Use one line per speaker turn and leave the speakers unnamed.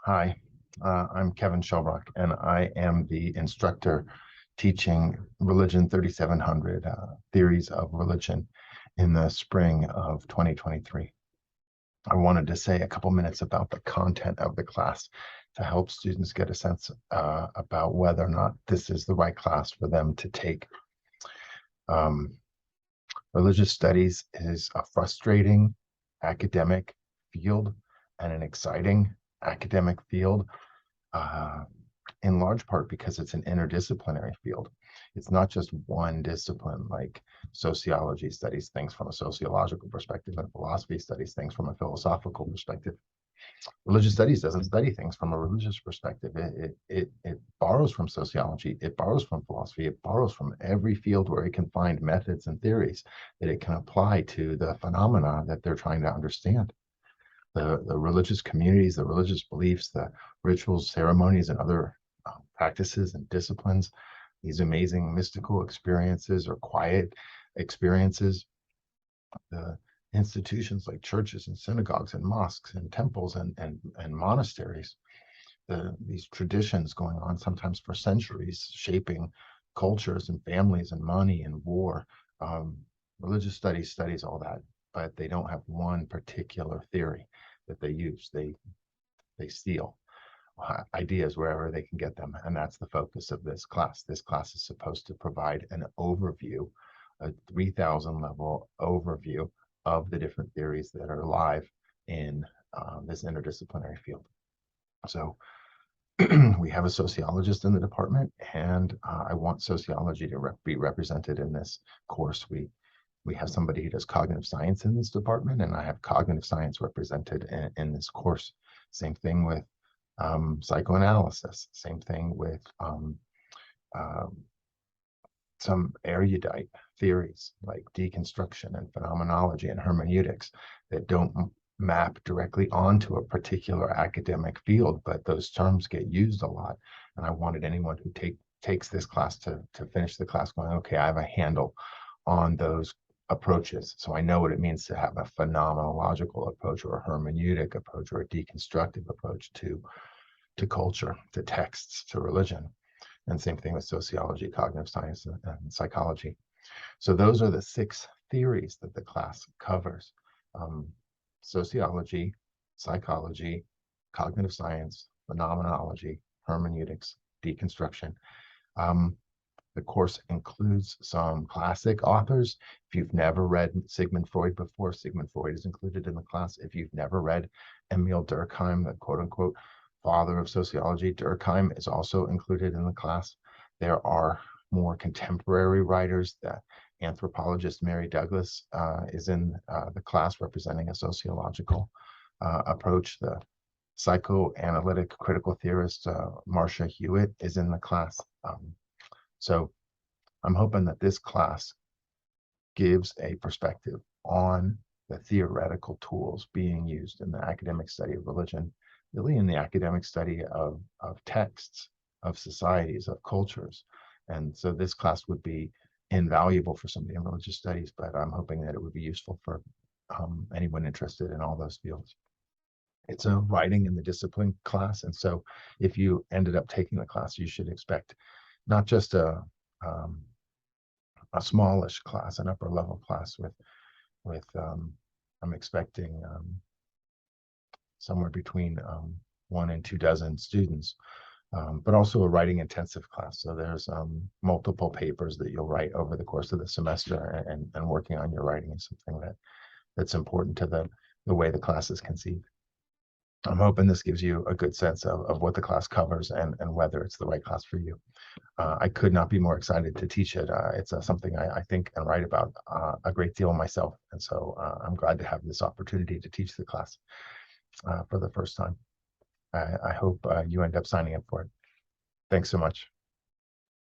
Hi, I'm Kevin Schilbrack, and I am the instructor teaching Religion 3700 Theories of Religion in the spring of 2023. I wanted to say a couple minutes about the content of the class to help students get a sense about whether or not this is the right class for them to take. Um, Religious studies is a frustrating academic field and an exciting academic field. Uh, in large part because it's an interdisciplinary field. It's not just one discipline, like sociology studies things from a sociological perspective and philosophy studies things from a philosophical perspective. Religious studies doesn't study things from a religious perspective. It borrows from sociology, it borrows from philosophy, it borrows from every field where it can find methods and theories that it can apply to the phenomena that they're trying to understand. The religious communities, the religious beliefs, the rituals, ceremonies, and other practices and disciplines, these amazing mystical experiences or quiet experiences, the institutions like churches and synagogues and mosques and temples and monasteries, these traditions going on sometimes for centuries, shaping cultures and families and money and war. Um, Religious studies studies all that, but they don't have one particular theory that they use. They steal ideas wherever they can get them, and that's the focus of this class. This class is supposed to provide an overview, a 3,000 level overview of the different theories that are alive in this interdisciplinary field. So we have a sociologist in the department, and I want sociology to be represented in this course. We have somebody who does cognitive science in this department, and I have cognitive science represented in this course. Same thing with psychoanalysis. Same thing with some erudite theories like deconstruction and phenomenology and hermeneutics that don't map directly onto a particular academic field, but those terms get used a lot. And I wanted anyone who takes this class to finish the class going, okay, I have a handle on those approaches. So I know what it means to have a phenomenological approach or a hermeneutic approach or a deconstructive approach to culture, to texts, to religion. And same thing with sociology, cognitive science, and psychology. So those are the 6 theories that the class covers. Sociology, psychology, cognitive science, phenomenology, hermeneutics, deconstruction. The course includes some classic authors. If you've never read Sigmund Freud before, Sigmund Freud is included in the class. If you've never read Emil Durkheim, the quote unquote father of sociology, Durkheim is also included in the class. There are more contemporary writers. The anthropologist Mary Douglas is in the class representing a sociological approach. The psychoanalytic critical theorist Marcia Hewitt is in the class. So I'm hoping that this class gives a perspective on the theoretical tools being used in the academic study of religion, really in the academic study of texts, of societies, of cultures. And so this class would be invaluable for somebody in religious studies, but I'm hoping that it would be useful for anyone interested in all those fields. It's a writing in the discipline class. And so if you ended up taking the class, you should expect not just a smallish class, an upper level class with I'm expecting somewhere between 1 and 2 dozen students, but also a writing intensive class. So there's multiple papers that you'll write over the course of the semester, and working on your writing is something that's important to the way the class is conceived. I'm hoping this gives you a good sense of what the class covers and whether it's the right class for you. I could not be more excited to teach it. It's something I think and write about a great deal myself. And so I'm glad to have this opportunity to teach the class for the first time. I hope you end up signing up for it. Thanks so much.